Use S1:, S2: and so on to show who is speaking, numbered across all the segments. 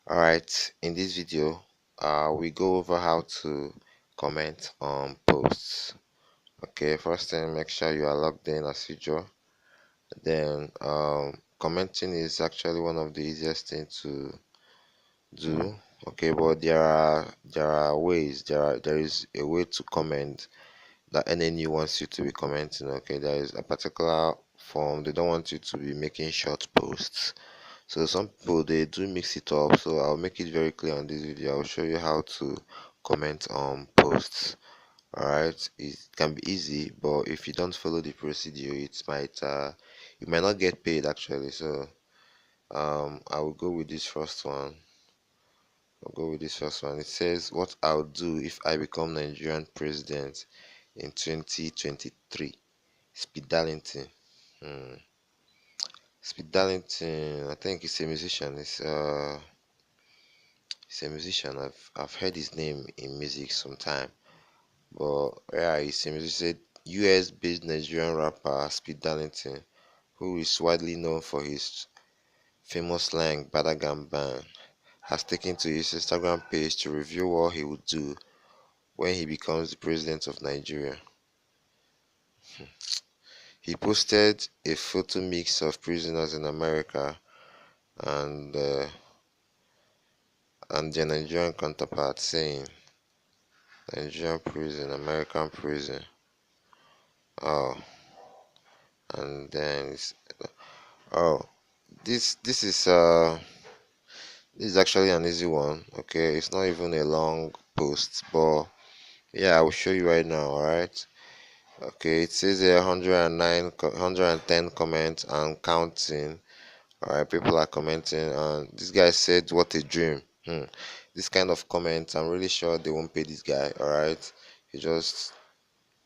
S1: Alright, in this video, we go over how to comment on posts. Okay, first thing, make sure you are logged in as usual. Then, commenting is actually one of the easiest things to do. Okay, but there are ways. There is a way to comment that NNU wants you to be commenting. Okay, there is a particular form. They don't want you to be making short posts. So some people they do mix it up. So I'll make it very clear on this video. I'll show you how to comment on posts. Alright, it can be easy, but if you don't follow the procedure, it might you might not get paid actually. So I will go with this first one. It says what I'll do if I become Nigerian president in 2023. Speed Darlington. Hmm. Speed Darlington, I think he's a musician. He's a musician. I've heard his name in music sometime. But yeah, he's a musician. US based Nigerian rapper Speed Darlington, who is widely known for his famous slang Badagam Bang, has taken to his Instagram page to reveal what he would do when he becomes the president of Nigeria. He posted a photo mix of prisoners in America and uh, and their Nigerian counterpart saying Nigerian prison, American prison. Oh, and then oh, this is actually an easy one. Okay, it's not even a long post, but yeah, I will show you right now. All right. Okay, it says here 109, 110 comments and counting. All right, people are commenting, and this guy said, "What a dream." This kind of comment, I'm really sure they won't pay this guy. All right, he just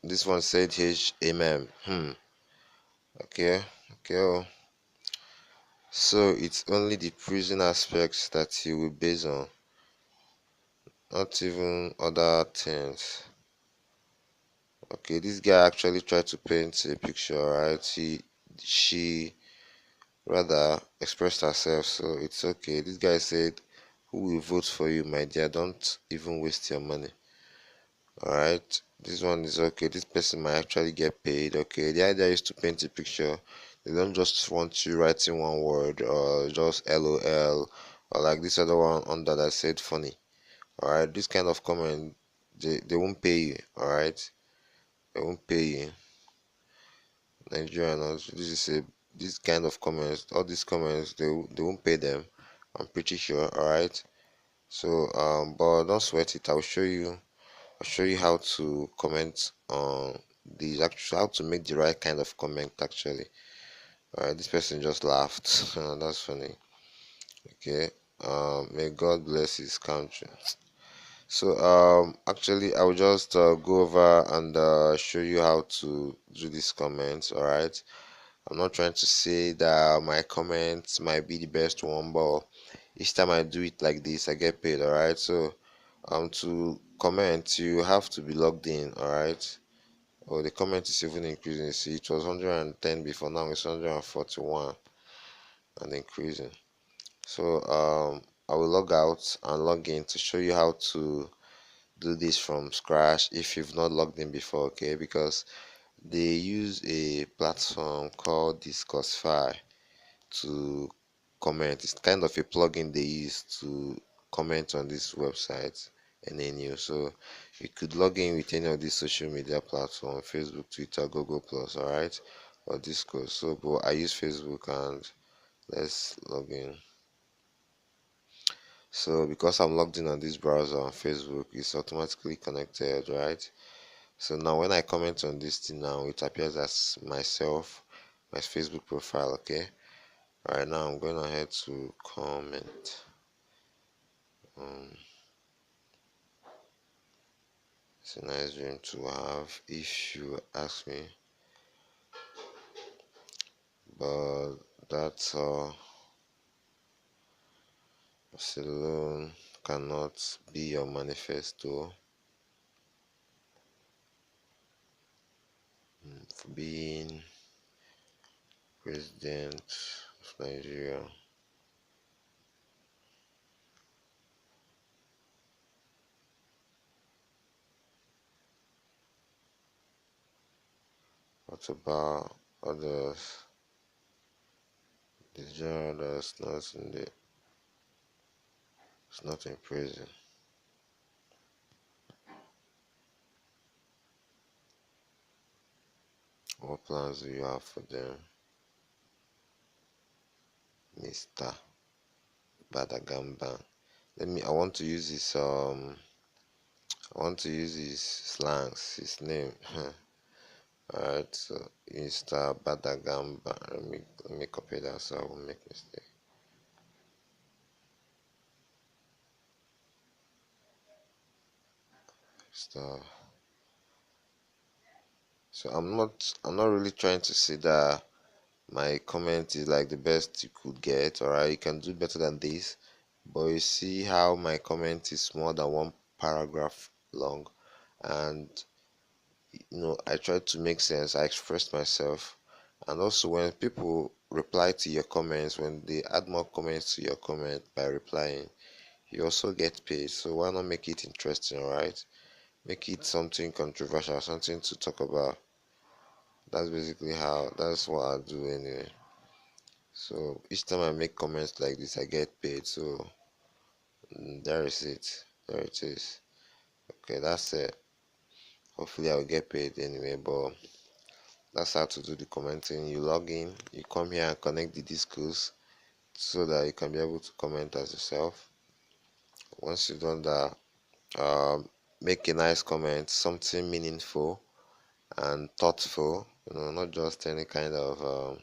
S1: this one said, "H amen." Okay, okay. Oh. So it's only the prison aspects that he will base on, not even other things. Okay, this guy actually tried to paint a picture, right? She rather expressed herself, so it's okay. This guy said, "Who will vote for you, my dear? Don't even waste your money." Alright, this one is okay. This person might actually get paid. Okay, the idea is to paint a picture. They don't just want you writing one word or just LOL or like this other one under that said funny. Alright, this kind of comment they won't pay you. Alright, they won't pay you. Nigerian, this kind of comments, all these comments they won't pay them. I'm pretty sure. Alright, so but don't sweat it. I'll show you how to comment on these, actually how to make the right kind of comment actually. Alright, this person just laughed. That's funny. Okay. May God bless his country. So actually I will just go over and show you how to do these comments. Alright. I'm not trying to say that my comments might be the best one, but each time I do it like this I get paid. Alright. So to comment you have to be logged in. Alright. Oh, the comment is even increasing. See, it was 110 before, now it's 141 and increasing. So I will log out and log in to show you how to do this from scratch if you've not logged in before. Okay, because they use a platform called Discussify to comment. It's kind of a plugin they use to comment on this website NNU. So you could log in with any of these social media platforms: Facebook, Twitter, Google Plus, alright, or Discord. So but I use Facebook, and let's log in. So because I'm logged in on this browser on Facebook, it's automatically connected, right? So now when I comment on this thing now, it appears as myself, my Facebook profile. Okay, right now I'm going ahead to comment. It's a nice dream to have, if you ask me, but that's alone cannot be your manifesto for being president of Nigeria. What about others? The genre that's not in the it's not in prison. What plans do you have for them, Mr. Badagamba? I want to use his I want to use his slangs, his name. Alright, so Mr. Badagamba. Let me copy that so I won't make mistake. So I'm not really trying to say that my comment is like the best you could get. Alright, you can do better than this. But you see how my comment is more than one paragraph long, and I try to make sense. I express myself, and also when people reply to your comments, when they add more comments to your comment by replying, you also get paid. So why not make it interesting, right? Make it something controversial, something to talk about. That's what I do anyway. So each time I make comments like this, I get paid. So there is it. There it is. Okay, that's it. Hopefully I'll get paid anyway, but that's how to do the commenting. You log in, you come here and connect the discourse so that you can be able to comment as yourself. Once you've done that, um, make a nice comment, something meaningful and thoughtful, not just any kind of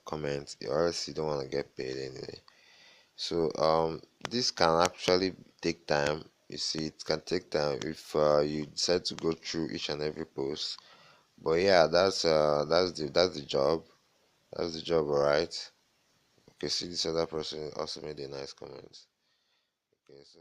S1: comment, or else you don't want to get paid anyway. So this can actually take time. You see, it can take time if you decide to go through each and every post. But yeah, that's the job. That's the job, alright. Okay, see this other person also made a nice comment. Okay, so